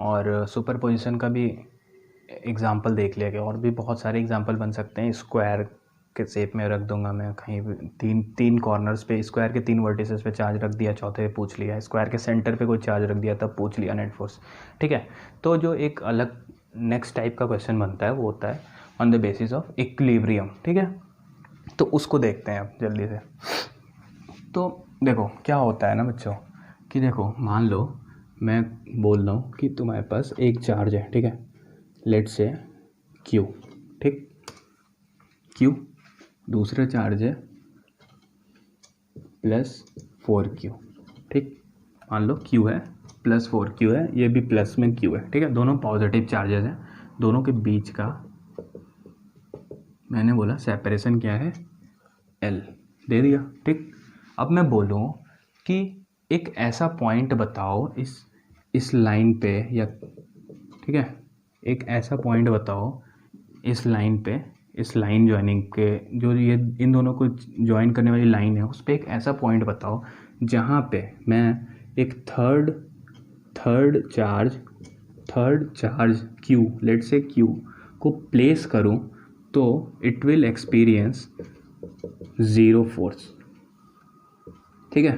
और सुपरपोजिशन का भी एग्जांपल देख लिया गया, और भी बहुत सारे एग्जांपल बन सकते हैं। स्क्वायर के शेप में रख दूंगा मैं कहीं भी, तीन कॉर्नर्स पे स्क्वायर के 3 वर्टिसेस पे चार्ज रख दिया, चौथे पे पूछ लिया। स्क्वायर के सेंटर पे कोई चार्ज रख दिया तब पूछ लिया नेट फोर्स। ठीक है, तो जो एक अलग नेक्स्ट टाइप का क्वेश्चन बनता है वो होता है on the basis of equilibrium. ठीक है, तो उसको देखते हैं अब जल्दी से। तो देखो क्या होता है ना बच्चों, कि देखो मान लो मैं बोल रहा हूँ कि तुम्हारे पास एक चार्ज है, ठीक है, लेट्स से क्यू, ठीक, क्यू, दूसरा चार्ज है +4Q, ठीक, मान लो Q है +4Q है, ये भी प्लस में Q है, ठीक है, दोनों पॉजिटिव चार्जेस हैं, दोनों के बीच का मैंने बोला सेपरेशन क्या है, L दे दिया। ठीक, अब मैं बोलूँ कि एक ऐसा पॉइंट बताओ इस लाइन पे, या ठीक है, एक ऐसा पॉइंट बताओ इस लाइन पे, इस लाइन ज्वाइनिंग के, जो ये इन दोनों को ज्वाइन करने वाली लाइन है, उस पर एक ऐसा पॉइंट बताओ जहाँ पे मैं एक थर्ड चार्ज Q, लेट से Q को प्लेस करूँ तो इट विल एक्सपीरियंस 0 फोर्स। ठीक है,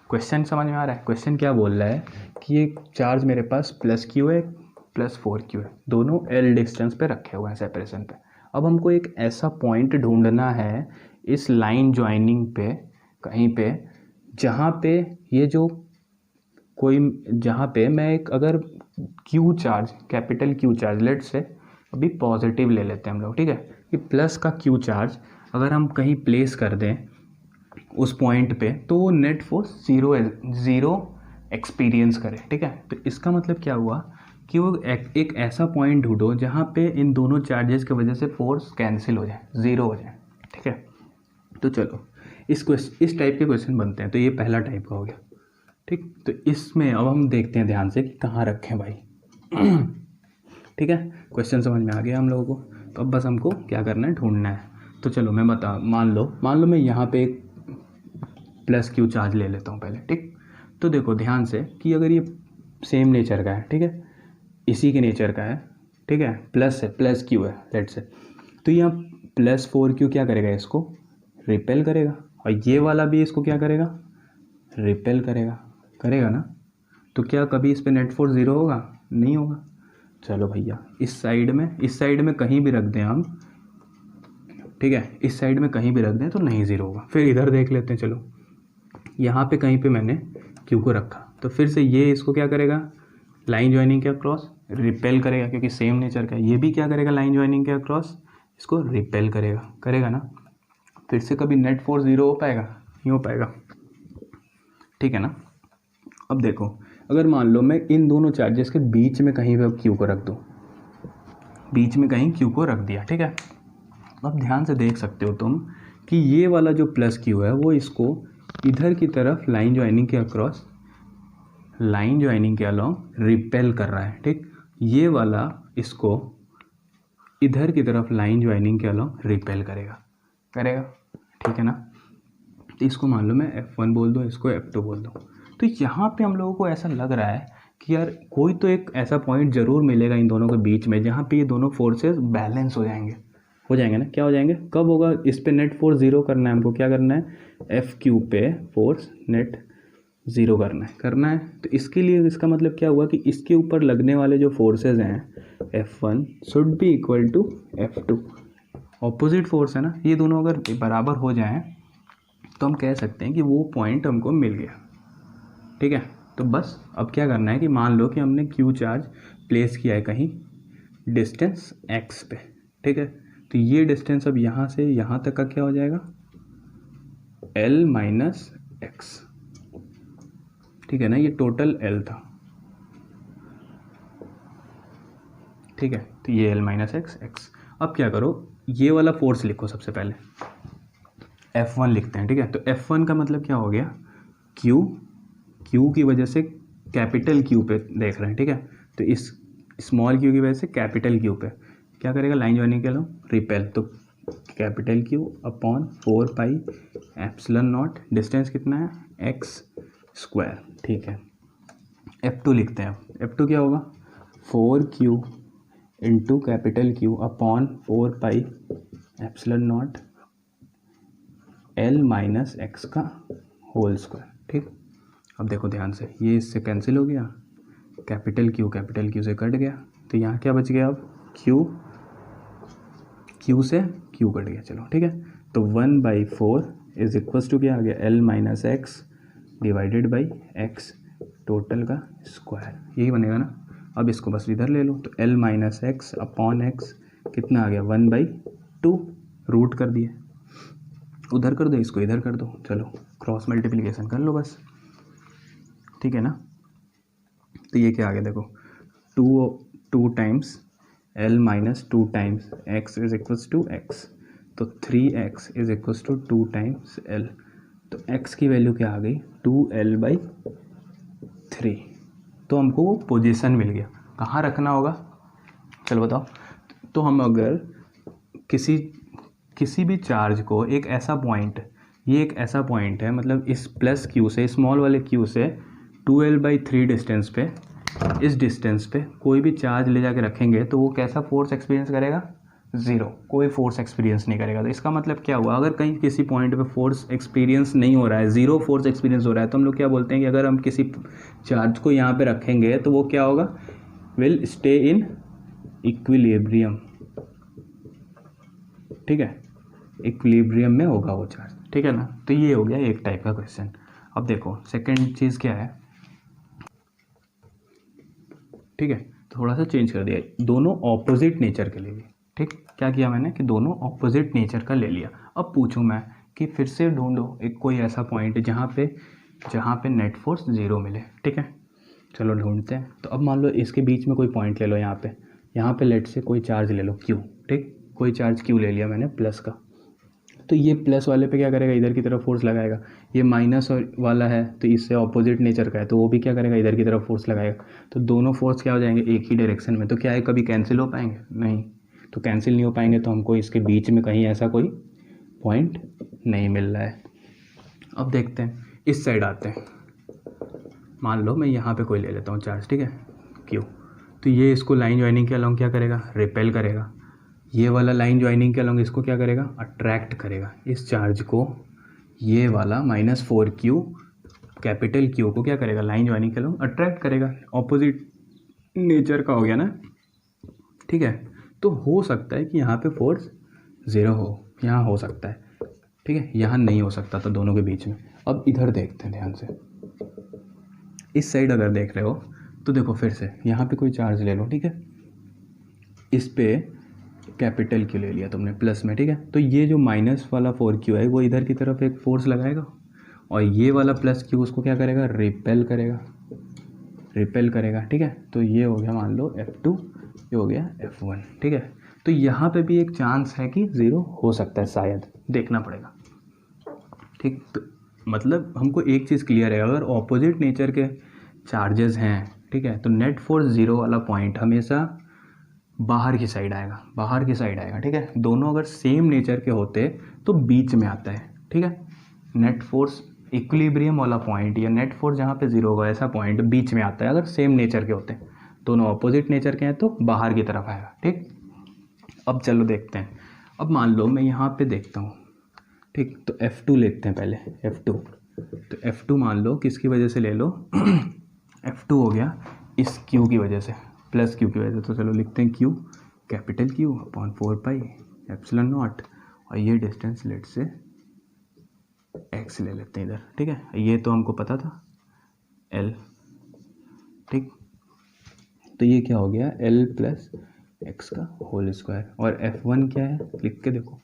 क्वेश्चन समझ में आ रहा है? क्वेश्चन क्या बोल रहा है कि ये चार्ज मेरे पास +Q है +4Q है, दोनों L डिस्टेंस पे रखे हुए हैं सेपरेशन पे। अब हमको एक ऐसा पॉइंट ढूंढना है इस लाइन ज्वाइनिंग पे कहीं पे, जहाँ पे ये जो कोई, जहाँ पे मैं एक अगर Q charge, capital Q charge, let's say अभी पॉजिटिव ले लेते हैं हम लोग, ठीक है, कि प्लस का Q चार्ज अगर हम कहीं प्लेस कर दें उस पॉइंट पे तो वो नेट फोर्स ज़ीरो एक्सपीरियंस करे। ठीक है, तो इसका मतलब क्या हुआ कि वो एक ऐसा पॉइंट ढूंढो जहाँ पे इन दोनों चार्जेस की वजह से फोर्स कैंसिल हो जाए, ज़ीरो हो जाए। ठीक है, तो चलो इस टाइप के क्वेश्चन बनते हैं। तो ये पहला टाइप का हो गया। ठीक, तो इसमें अब हम देखते हैं ध्यान से कि कहाँ रखें भाई। ठीक है, क्वेश्चन समझ में आ गया हम लोगों को, तो अब बस हमको क्या करना है, ढूंढना है। तो चलो मैं मान लो मैं यहाँ पे एक +Q चार्ज ले लेता हूँ पहले। ठीक, तो देखो ध्यान से कि अगर ये सेम नेचर का है, ठीक है, इसी के नेचर का है, ठीक है, प्लस है, +Q है लेट से, तो यहाँ +4Q क्या करेगा, इसको रिपेल करेगा, और ये वाला भी इसको क्या करेगा, रिपेल करेगा ना। तो क्या कभी इस पे नेट फोर्स 0 होगा? नहीं होगा। चलो भैया इस साइड में कहीं भी रख दें हम, ठीक है, इस साइड में कहीं भी रख दें तो नहीं 0 होगा। फिर इधर देख लेते हैं, चलो यहाँ पे कहीं पे मैंने Q को रखा, तो फिर से ये इसको क्या करेगा, लाइन ज्वाइनिंग के अक्रॉस रिपेल करेगा, क्योंकि सेम नेचर का है। ये भी क्या करेगा, लाइन ज्वाइनिंग के अक्रॉस इसको रिपेल करेगा ना। फिर से कभी नेट फोर्स 0 हो पाएगा? नहीं हो पाएगा। ठीक है ना। अब देखो अगर मान लो मैं इन दोनों चार्जेस के बीच में कहीं पे Q को रख दूँ, बीच में कहीं Q को रख दिया, ठीक है, अब ध्यान से देख सकते हो तुम कि ये वाला जो +Q है वो इसको इधर की तरफ लाइन ज्वाइनिंग के अक्रॉस, लाइन ज्वाइनिंग के अलॉन्ग रिपेल कर रहा है। ठीक, ये वाला इसको इधर की तरफ लाइन ज्वाइनिंग के अलॉन्ग रिपेल करेगा। ठीक है ना। तो इसको मान लो मैं F1 बोल दूँ, इसको F2 बोल दूँ। तो यहाँ पे हम लोगों को ऐसा लग रहा है कि यार कोई तो एक ऐसा पॉइंट ज़रूर मिलेगा इन दोनों के बीच में जहाँ पे ये दोनों फोर्सेस बैलेंस हो जाएंगे ना। क्या हो जाएंगे, कब होगा? इस पे नेट फोर्स 0 करना है हमको। क्या करना है, FQ पे फोर्स नेट 0 करना है। तो इसके लिए इसका मतलब क्या हुआ कि इसके ऊपर लगने वाले जो फोर्सेज हैं F1 should be equal to F2, opposite force है ना। ये दोनों अगर बराबर हो जाएं तो हम कह सकते हैं कि वो पॉइंट हमको मिल गया। ठीक है, तो बस अब क्या करना है कि मान लो कि हमने Q चार्ज प्लेस किया है कहीं डिस्टेंस x पे, ठीक है, तो ये डिस्टेंस अब यहाँ से यहाँ तक का क्या हो जाएगा, L माइनस एक्स। ठीक है ना, ये टोटल L था। ठीक है, तो ये L माइनस एक्स। अब क्या करो, ये वाला फोर्स लिखो सबसे पहले, F1 लिखते हैं। ठीक है, तो F1 का मतलब क्या हो गया, Q की वजह से कैपिटल Q पे देख रहे हैं। ठीक है, तो इस स्मॉल q की वजह से कैपिटल Q पे क्या करेगा, लाइन ज्वाइनिंग के लो रिपेल, तो कैपिटल Q अपॉन 4πε0, डिस्टेंस कितना है x²। ठीक है, F2 लिखते हैं। F2 क्या होगा, 4Q into capital Q upon 4 pi epsilon not L minus x का होल स्क्वायर। ठीक, अब देखो ध्यान से, ये इससे कैंसिल हो गया, कैपिटल Q से कट गया, तो यहाँ क्या बच गया अब Q से Q कट गया। चलो ठीक है, तो 1/4 इज इक्वल टू क्या आ गया, L minus x divided by x total का स्क्वायर, यही बनेगा ना। अब इसको बस इधर ले लो, तो L minus x upon x कितना आ गया 1/2, रूट कर दिए, उधर कर दो, इसको इधर कर दो, चलो क्रॉस मल्टीप्लिकेशन कर लो बस, ठीक है ना। तो ये क्या आ गया देखो, 2 times L minus 2 times x is equals to x, तो 3x is equals to 2 times L, तो x की वैल्यू क्या आ गई 2L/3। तो हमको वो पोजीशन मिल गया, कहाँ रखना होगा चलो बताओ। तो हम अगर किसी भी चार्ज को एक ऐसा पॉइंट, ये एक ऐसा पॉइंट है, मतलब इस प्लस Q से, स्मॉल वाले Q से 2L/3 डिस्टेंस पे, इस डिस्टेंस पे कोई भी चार्ज ले जाके रखेंगे तो वो कैसा फोर्स एक्सपीरियंस करेगा, ज़ीरो, कोई फोर्स एक्सपीरियंस नहीं करेगा। तो इसका मतलब क्या हुआ, अगर कहीं किसी पॉइंट पे फोर्स एक्सपीरियंस नहीं हो रहा है, ज़ीरो फोर्स एक्सपीरियंस हो रहा है, तो हम लोग क्या बोलते हैं कि अगर हम किसी चार्ज को यहाँ पे रखेंगे तो वो क्या होगा, विल स्टे इन इक्विलिब्रियम। ठीक है, इक्विलिब्रियम में होगा वो चार्ज, ठीक है ना। तो ये हो गया एक टाइप का क्वेश्चन। अब देखो सेकेंड चीज़ क्या है, ठीक है, थोड़ा सा चेंज कर दिया, दोनों ऑपोजिट नेचर के लिए। ठीक, क्या किया मैंने कि दोनों ऑपोजिट नेचर का ले लिया। अब पूछूं मैं कि फिर से ढूंढो एक कोई ऐसा पॉइंट जहाँ पे नेट फोर्स ज़ीरो मिले। ठीक है, चलो ढूंढते हैं। तो अब मान लो इसके बीच में कोई पॉइंट ले लो, यहाँ पे लेट से कोई चार्ज ले लो Q। ठीक, कोई चार्ज Q ले लिया मैंने प्लस का, तो ये प्लस वाले पे क्या करेगा, इधर की तरफ फोर्स लगाएगा। ये माइनस वाला है तो इससे ऑपोजिट नेचर का है, तो वो भी क्या करेगा, इधर की तरफ फोर्स लगाएगा। तो दोनों फोर्स क्या हो जाएंगे, एक ही डायरेक्शन में। तो क्या है, कभी कैंसिल हो पाएंगे, नहीं, तो कैंसिल नहीं हो पाएंगे, तो हमको इसके बीच में कहीं ऐसा कोई पॉइंट नहीं मिल रहा है। अब देखते हैं, इस साइड आते हैं। मान लो मैं यहाँ पे कोई ले लेता हूँ चार्ज, ठीक है Q, तो ये इसको लाइन ज्वाइनिंग के अलोंग क्या करेगा, रिपेल करेगा। ये वाला लाइन ज्वाइनिंग के अलोंग इसको क्या करेगा, अट्रैक्ट करेगा। इस चार्ज को ये वाला -4Q कैपिटल Q को क्या करेगा, लाइन ज्वाइनिंग के अलोंग अट्रैक्ट करेगा। ऑपोजिट नेचर का हो गया ना, ठीक है। तो हो सकता है कि यहाँ पे फोर्स ज़ीरो हो, यहाँ हो सकता है, ठीक है, यहाँ नहीं हो सकता था दोनों के बीच में। अब इधर देखते हैं ध्यान से, इस साइड अगर देख रहे हो तो देखो फिर से यहाँ पे कोई चार्ज ले लो, ठीक है, इस पे कैपिटल Q ले लिया तुमने प्लस में, ठीक है। तो ये जो माइनस वाला 4Q है वो इधर की तरफ एक फोर्स लगाएगा, और ये वाला प्लस Q उसको क्या करेगा, रिपेल करेगा, ठीक है। तो ये हो गया मान लो F2, ये हो गया F1, ठीक है। तो यहाँ पे भी एक चांस है कि ज़ीरो हो सकता है, शायद देखना पड़ेगा, ठीक। तो मतलब हमको एक चीज़ क्लियर है, अगर ऑपोजिट नेचर के चार्जेस हैं, ठीक है, तो नेट फोर्स ज़ीरो वाला पॉइंट हमेशा बाहर की साइड आएगा, ठीक है। दोनों अगर सेम नेचर के होते तो बीच में आता है, ठीक है। नेट फोर्स इक्विलिब्रियम वाला पॉइंट या नेट फोर्स जहाँ पे ज़ीरो होगा ऐसा पॉइंट बीच में आता है, अगर सेम नेचर के होते हैं। दोनों ऑपोजिट नेचर के हैं तो बाहर की तरफ आएगा, ठीक। अब चलो देखते हैं, अब मान लो मैं यहाँ पे देखता हूँ, ठीक, तो F2 लेते हैं पहले, F2। तो F2 मान लो किसकी वजह से ले लो F2 हो गया इस Q की वजह से, प्लस Q की वजह से। तो चलो लिखते हैं Q capital Q upon 4 pi epsilon not, और ये डिस्टेंस लेट से x ले लेते हैं इधर, ठीक है। ये तो हमको पता था L, ठीक। तो ये क्या हो गया, L प्लस एक्स का होल स्क्वायर। और F1 क्या है, लिख के देखो,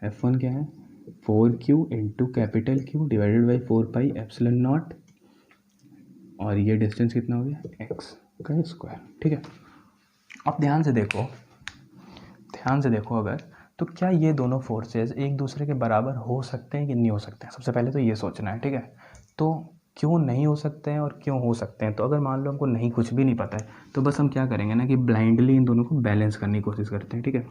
F1 क्या है, 4Q into capital Q divided by 4 pi epsilon not, और ये डिस्टेंस कितना हो गया, x का स्क्वायर, ठीक है। अब ध्यान से देखो अगर, तो क्या ये दोनों फोर्सेस एक दूसरे के बराबर हो सकते हैं कि नहीं हो सकते हैं, सबसे पहले तो ये सोचना है, ठीक है। तो क्यों नहीं हो सकते हैं और क्यों हो सकते हैं, तो अगर मान लो हमको नहीं, कुछ भी नहीं पता है, तो बस हम क्या करेंगे ना कि ब्लाइंडली इन दोनों को बैलेंस करने की कोशिश करते हैं, ठीक है।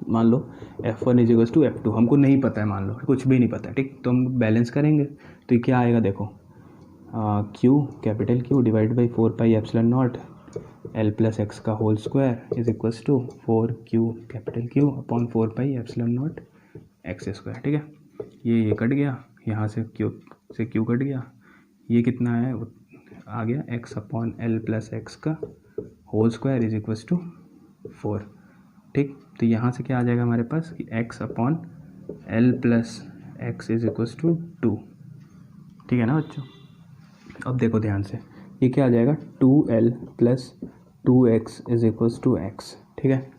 मान लो F1 = F2, हमको नहीं पता है, मान लो कुछ भी नहीं पता है, ठीक, तो हम बैलेंस करेंगे। तो क्या आएगा देखो, Q capital Q divide by 4 pi epsilon not L plus x का whole square is equals to 4Q capital Q upon 4 pi epsilon not X square. ठीक है, ये कट गया, यहाँ से Q कट गया, ये कितना है आ गया x upon L plus x का whole square is equals to 4। ठीक, तो यहाँ से क्या आ जाएगा हमारे पास कि x upon L plus x is equals to 2। ठीक है ना बच्चों, अब देखो ध्यान से, ये क्या आ जाएगा 2L plus 2x is equals to x. ठीक है,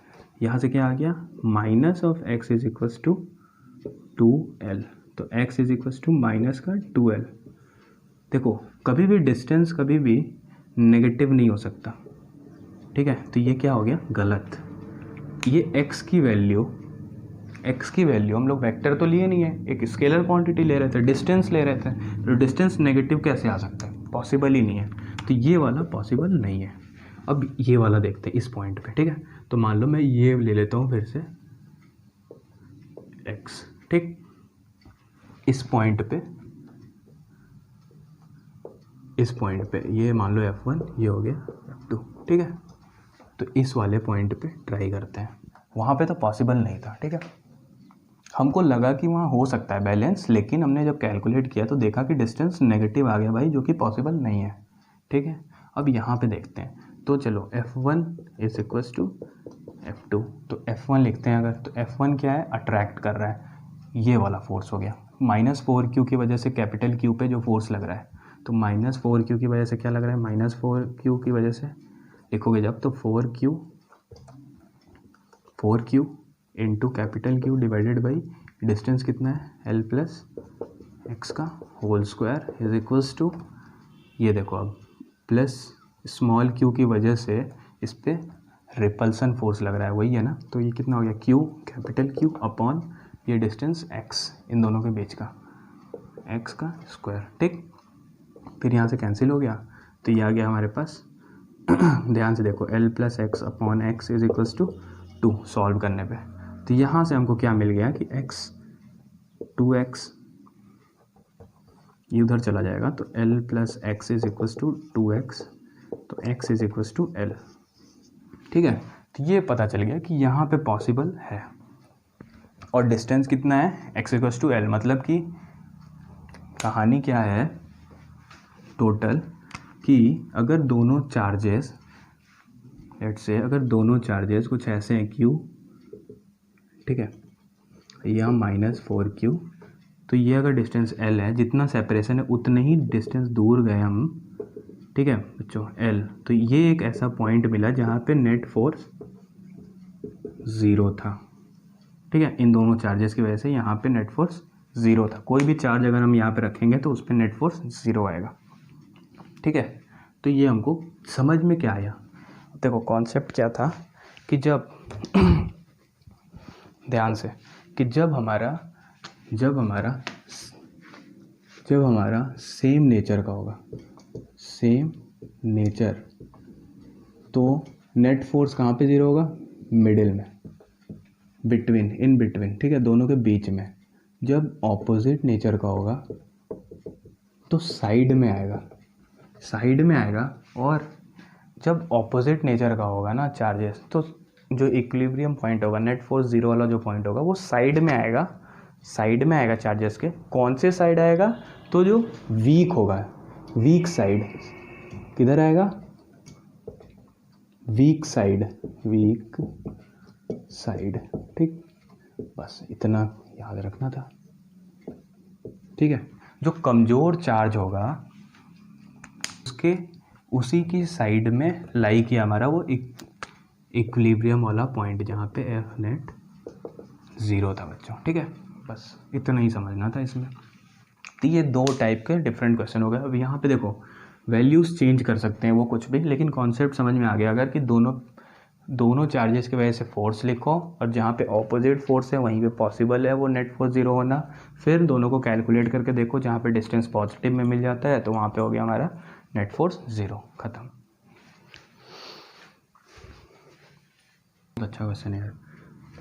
यहाँ से क्या आ गया minus of x is equals to 2L, तो x is equals to minus का 2L। देखो कभी भी डिस्टेंस कभी भी नेगेटिव नहीं हो सकता। ठीक है, तो ये क्या हो गया गलत, ये x की वैल्यू हम लोग वेक्टर तो लिए नहीं है, एक स्केलर क्वांटिटी ले रहे थे, डिस्टेंस ले रहे थे, तो डिस्टेंस नेगेटिव कैसे आ सकता है, पॉसिबल ही नहीं है, तो ये वाला पॉसिबल नहीं है। अब ये वाला देखते हैं इस पॉइंट पे। ठीक है, तो मान लो मैं ये ले लेता हूँ फिर से x। ठीक, इस पॉइंट पे ये मान लो F1, ये हो गया F2। ठीक है, तो इस वाले पॉइंट पे ट्राई करते हैं, वहाँ पे तो पॉसिबल नहीं था। ठीक है, हमको लगा कि वहाँ हो सकता है बैलेंस, लेकिन हमने जब कैलकुलेट किया तो देखा कि डिस्टेंस नेगेटिव आ गया भाई, जो कि पॉसिबल नहीं है। ठीक है, अब यहाँ पे देखते हैं, तो चलो F1 is equals to F2, तो F1 लिखते हैं अगर, तो F1 क्या है, अट्रैक्ट कर रहा है, ये वाला फोर्स हो गया -4Q की वजह से कैपिटल Q पे जो फोर्स लग रहा है, तो -4Q की वजह से क्या लग रहा है, -4Q की वजह से लिखोगे जब, तो 4Q into capital Q divided by distance कितना है L प्लस एक्स का whole square is equals to, ये देखो अब प्लस स्मॉल q की वजह से इस पर रिपल्सन फोर्स लग रहा है, वही है ना, तो ये कितना हो गया Q कैपिटल Q अपॉन ये डिस्टेंस x, इन दोनों के बीच का x का स्क्वायर। ठीक, फिर यहाँ से कैंसिल हो गया, तो ये आ गया हमारे पास ध्यान से देखो L plus x upon x is equals to 2 solve करने पे, तो यहाँ से हमको क्या मिल गया कि x 2x ये उधर चला जाएगा, तो L plus x is equals to 2x, तो x is equals to L। ठीक है, तो ये पता चल गया कि यहाँ पे पॉसिबल है, और डिस्टेंस कितना है x इक्वल्स टू L, मतलब कि कहानी क्या है टोटल, कि अगर दोनों चार्जेस लेट्स से, अगर दोनों चार्जेस कुछ ऐसे हैं Q, ठीक है, यहाँ -4Q, तो ये अगर डिस्टेंस L है, जितना सेपरेशन है उतने ही डिस्टेंस दूर गए हम। ठीक है बच्चों, L, तो ये एक ऐसा पॉइंट मिला जहाँ पे नेट फोर्स 0 था। ठीक है, इन दोनों चार्जेस की वजह से यहाँ पे नेट फोर्स 0 था, कोई भी चार्ज अगर हम यहाँ पे रखेंगे तो उस पर नेट फोर्स 0 आएगा। ठीक है, तो ये हमको समझ में क्या आया, देखो कॉन्सेप्ट क्या था कि जब ध्यान से, कि जब हमारा सेम नेचर का होगा, सेम नेचर, तो नेट फोर्स कहाँ पे 0 होगा, मिडिल में, इन बिटवीन। ठीक है, दोनों के बीच में। जब ऑपोजिट नेचर का होगा तो साइड में आएगा, और जब ऑपोजिट नेचर का होगा ना चार्जेस, तो जो इक्विलिब्रियम पॉइंट होगा, नेट फोर्स 0 वाला जो पॉइंट होगा, वो साइड में आएगा चार्जेस के। कौन से साइड आएगा, तो जो वीक होगा, वीक साइड किधर आएगा, वीक साइड। ठीक, बस इतना याद रखना था। ठीक है, जो कमज़ोर चार्ज होगा उसके उसी की साइड में लाई किया हमारा वो इक्विलिब्रियम वाला पॉइंट, जहाँ पे एफ नेट 0 था बच्चों। ठीक है, बस इतना ही समझना था इसमें। तो ये 2 टाइप के डिफरेंट क्वेश्चन हो गए। अब यहाँ पे देखो वैल्यूज़ चेंज कर सकते हैं वो कुछ भी, लेकिन कॉन्सेप्ट समझ में आ गया अगर कि दोनों चार्जेस की वजह से फोर्स लिखो, और जहाँ पे ऑपोजिट फोर्स है वहीं पे पॉसिबल है वो नेट फोर्स 0 होना। फिर दोनों को कैलकुलेट करके देखो, जहाँ पे डिस्टेंस पॉजिटिव में मिल जाता है तो वहाँ पे हो गया हमारा नेट फोर्स 0, ख़त्म। अच्छा क्वेश्चन है।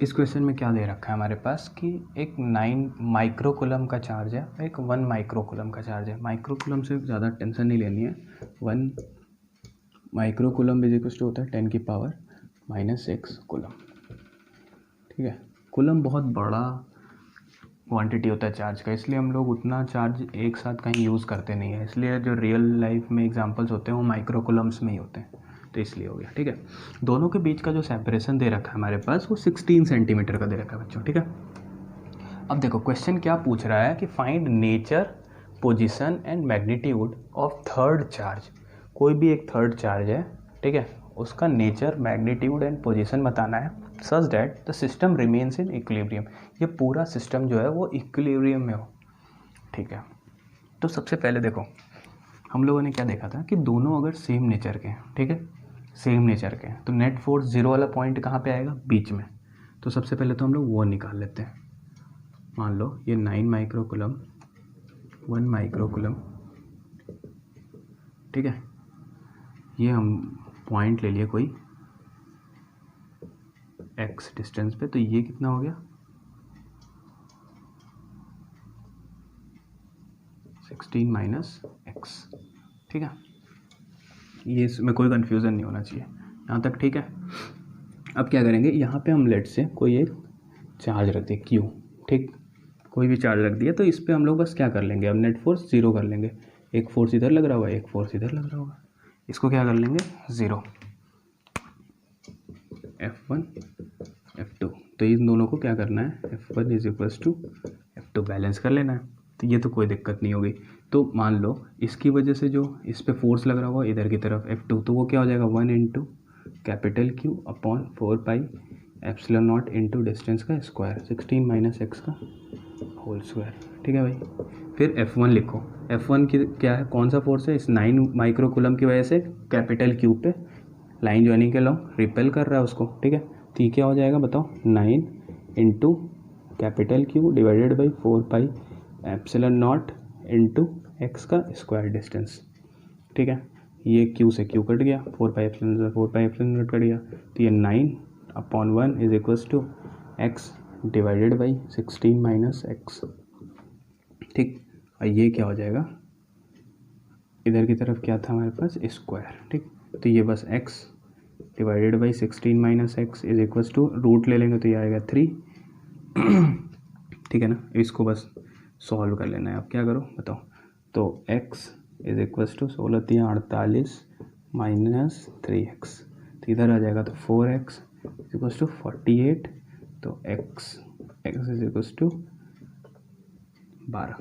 इस क्वेश्चन में क्या दे रखा है हमारे पास कि एक 9 माइक्रोकूलम का चार्ज है, एक 1 माइक्रोकूलम का चार्ज है। माइक्रोकूलम से ज़्यादा टेंशन नहीं लेनी है, 1 micro coulomb is equal to होता है 10⁻⁻6 कूलम। ठीक है, कूलम बहुत बड़ा क्वांटिटी होता है चार्ज का, इसलिए हम लोग उतना चार्ज एक साथ कहीं यूज़ करते नहीं है, इसलिए जो रियल लाइफ में एग्जांपल्स होते हैं वो माइक्रो कूलम्स में ही होते हैं, तो इसलिए हो गया। ठीक है, दोनों के बीच का जो सेपरेशन दे रखा है हमारे पास वो 16 सेंटीमीटर का दे रखा है बच्चों। ठीक है, अब देखो क्वेश्चन क्या पूछ रहा है कि find nature, position and magnitude of third charge. कोई भी एक थर्ड चार्ज है, ठीक है, उसका नेचर, मैग्नीट्यूड एंड पोजीशन बताना है such that the system remains in equilibrium. ये पूरा सिस्टम जो है वो इक्विलिब्रियम में हो। ठीक है, तो सबसे पहले देखो हम लोगों ने क्या देखा था कि दोनों अगर सेम नेचर के हैं, ठीक है, सेम नेचर के हैं, तो नेट फोर्स जीरो वाला पॉइंट कहाँ पे आएगा, बीच में। तो सबसे पहले तो हम लोग वो निकाल लेते हैं। मान लो ये 9 माइक्रो कूलम, 1 माइक्रो कूलम, ठीक है, ये हम पॉइंट ले लिए कोई x डिस्टेंस पे, तो ये कितना हो गया 16 - x। ठीक है, ये इसमें कोई कन्फ्यूज़न नहीं होना चाहिए यहाँ तक। ठीक है, अब क्या करेंगे, यहाँ पे हम लेट से कोई एक चार्ज रख दें q, ठीक, कोई भी चार्ज रख दिया, तो इस पर हम लोग बस क्या कर लेंगे, अब नेट फोर्स ज़ीरो कर लेंगे। एक फोर्स इधर लग रहा होगा, एक फोर्स इधर लग रहा होगा, इसको क्या कर लेंगे ज़ीरो, F1 F2। तो इन दोनों को क्या करना है, F1 = F2 बैलेंस कर लेना है, तो ये तो कोई दिक्कत नहीं होगी। तो मान लो इसकी वजह से जो इस पे फोर्स लग रहा होगा इधर की तरफ F2, तो वो क्या हो जाएगा 1 × Q अपॉन 4πε0 इंटू डिस्टेंस का स्क्वायर, 16 - x का होल स्क्वायर। ठीक है भाई, फिर F1 लिखो। F1 की क्या है, कौन सा फोर्स है, इस 9 माइक्रो कूलम की वजह से कैपिटल Q पे लाइन ज्वाइनिंग के लॉन्ग रिपेल कर रहा है उसको। ठीक है, तो ये क्या हो जाएगा बताओ, 9 into capital Q divided by 4πε0 into X का स्क्वायर डिस्टेंस। ठीक है, ये Q से Q कट गया, 4πε0 कट गया, तो ये 9/1 = x डिवाइडेड बाई 16 - x। ठीक, और ये क्या हो जाएगा, इधर की तरफ क्या था हमारे पास स्क्वायर। ठीक, तो ये बस x divided by 16 - x = root ले लेंगे तो ये आएगा 3। ठीक है ना, इसको बस सॉल्व कर लेना है। अब क्या करो बताओ, तो x = 16×3 = 48 -3x, तो इधर आ जाएगा तो 4x = 48, तो x = 12।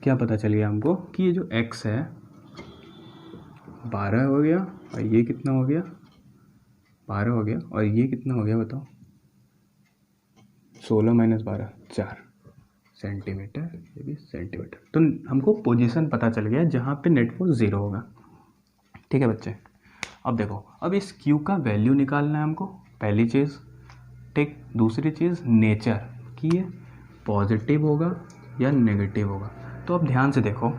क्या पता चल गया हमको कि ये जो x है 12 हो गया, और ये कितना हो गया 12 हो गया, और ये कितना हो गया बताओ 16 - 12 4 सेंटीमीटर, ये भी सेंटीमीटर। तो हमको पोजीशन पता चल गया जहाँ पे नेट फोर्स ज़ीरो होगा। ठीक है बच्चे, अब देखो, अब इस Q का वैल्यू निकालना है हमको, पहली चीज़। ठीक, दूसरी चीज़ नेचर कि ये पॉजिटिव होगा या नेगेटिव होगा। तो अब ध्यान से देखो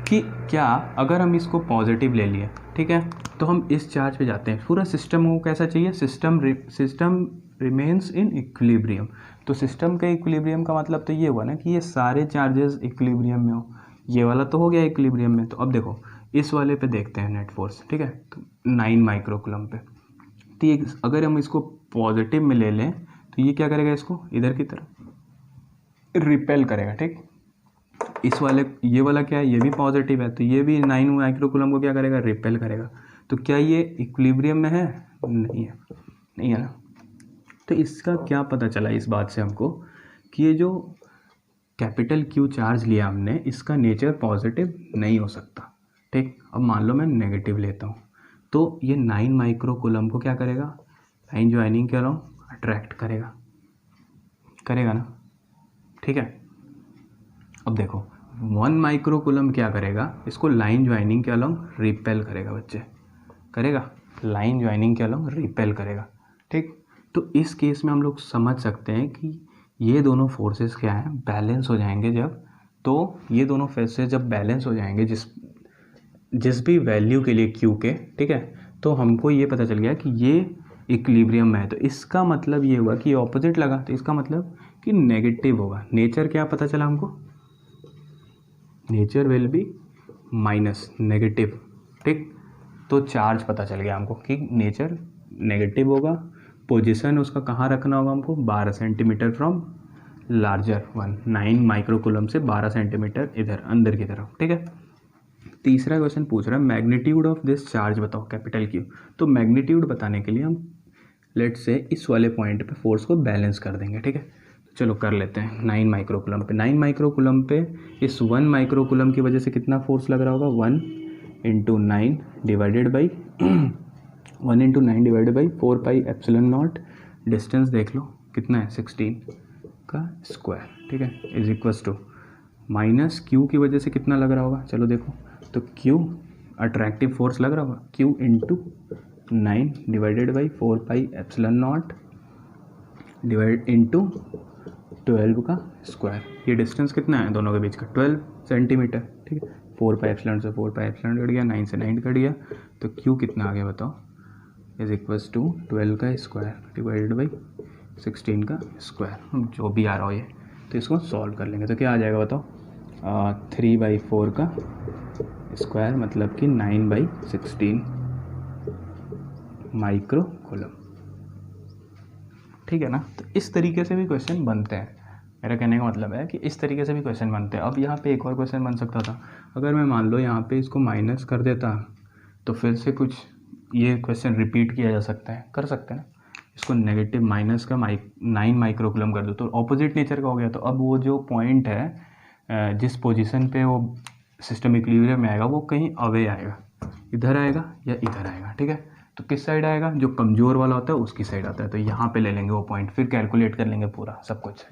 कि क्या अगर हम इसको पॉजिटिव ले लिए, ठीक है, तो हम इस चार्ज पे जाते हैं, पूरा सिस्टम को कैसा चाहिए, सिस्टम रिमेन्स इन इक्विलिब्रियम। तो सिस्टम का इक्विलिब्रियम का मतलब तो ये हुआ ना कि ये सारे चार्जेस इक्विलिब्रियम में हो, ये वाला तो हो गया इक्विलिब्रियम में। तो अब देखो इस वाले पे देखते हैं नेट फोर्स, ठीक है, तो 9 माइक्रो कूलम पे, तो ये अगर हम इसको पॉजिटिव में ले लें तो ये क्या करेगा, इसको इधर की तरफ रिपेल करेगा। ठीक, इस वाले, ये वाला क्या है, ये भी पॉजिटिव है, तो ये भी 9 माइक्रो कूलम को क्या करेगा, रिपेल करेगा। तो क्या ये इक्विलिब्रियम में है, नहीं है, नहीं है ना। तो इसका क्या पता चला इस बात से हमको कि ये जो कैपिटल Q चार्ज लिया हमने, इसका नेचर पॉजिटिव नहीं हो सकता। ठीक, अब मान लो मैं नेगेटिव लेता हूँ, तो ये 9 माइक्रो कूलम को क्या करेगा, लाइन ज्वाइनिंग के अलॉन्ग अट्रैक्ट करेगा, करेगा ना। ठीक है, अब देखो 1 माइक्रो कूलम क्या करेगा, इसको लाइन ज्वाइनिंग के अलॉन्ग रिपेल करेगा बच्चे, करेगा, लाइन ज्वाइनिंग के अलॉन्ग रिपेल करेगा। ठीक, तो इस केस में हम लोग समझ सकते हैं कि ये दोनों फोर्सेस क्या हैं, बैलेंस हो जाएंगे जब, तो ये दोनों फोर्सेस जब बैलेंस हो जाएंगे जिस भी वैल्यू के लिए Q के, ठीक है, तो हमको ये पता चल गया कि ये इक्विलिब्रियम में है। तो इसका मतलब ये हुआ कि ये ऑपोजिट लगा, तो इसका मतलब कि नेगेटिव होगा। नेचर क्या पता चला हमको, nature will be minus, negative. ठीक, तो चार्ज पता चल गया हमको कि नेचर नेगेटिव होगा, पोजीशन उसका कहाँ रखना होगा हमको, 12 centimetre from larger one, 9 microcoulomb से 12 सेंटीमीटर इधर अंदर की तरफ, ठीक है। तीसरा क्वेश्चन पूछ रहा है मैग्नीट्यूड ऑफ दिस चार्ज बताओ, कैपिटल क्यू। तो मैग्नीट्यूड बताने के लिए हम लेट से इस वाले पॉइंट पे फोर्स को बैलेंस कर देंगे, ठीक है। चलो कर लेते हैं। 9 माइक्रोकूलम पे, 9 माइक्रोकूलम पे इस 1 माइक्रोकूलम की वजह से कितना फोर्स लग रहा होगा, 1 × 9 divided by 1 × 9 divided by 4 pi epsilon naught, distance देख लो कितना है 16 का स्क्वायर, ठीक है, is equals to minus Q की वजह से कितना लग रहा होगा, चलो देखो, तो क्यू अट्रैक्टिव फोर्स लग रहा होगा, Q × 9 divided by 4 pi epsilon not divide into 12 का स्क्वायर। ये डिस्टेंस कितना है दोनों के बीच का, 12 सेंटीमीटर, ठीक है। 4 पाई एप्सिलॉन से 4 पाई एप्सिलॉन कट गया, 9 से 9 कट गया, तो क्यू कितना आ गया बताओ, इज इक्वल्स टू 12 का स्क्वायर डिवाइडेड बाई 16 का स्क्वायर, जो भी आ रहा हो ये। तो इसको सॉल्व कर लेंगे तो क्या आ जाएगा बताओ, 3/4 का स्क्वायर मतलब कि 9/16 माइक्रोकूलम, ठीक है ना। तो इस तरीके से भी क्वेश्चन बनते हैं, मेरा कहने का मतलब है कि इस तरीके से भी क्वेश्चन बनते हैं। अब यहाँ पे एक और क्वेश्चन बन सकता था, अगर मैं मान लो यहाँ पे इसको माइनस कर देता तो फिर से कुछ ये क्वेश्चन रिपीट किया जा सकता है, कर सकते हैं ना। इसको नेगेटिव माइनस का 9 माइक्रोकूलम कर दो तो ऑपोजिट नेचर का हो गया। तो अब वो जो पॉइंट है जिस पोजीशन पे वो सिस्टम इक्विलिब्रियम में आएगा वो कहीं अवे आएगा, इधर आएगा या इधर आएगा, ठीक है। तो किस साइड आएगा, जो कमज़ोर वाला होता है उसकी साइड आता है। तो यहाँ पे ले लेंगे वो पॉइंट, फिर कैलकुलेट कर लेंगे पूरा सब कुछ।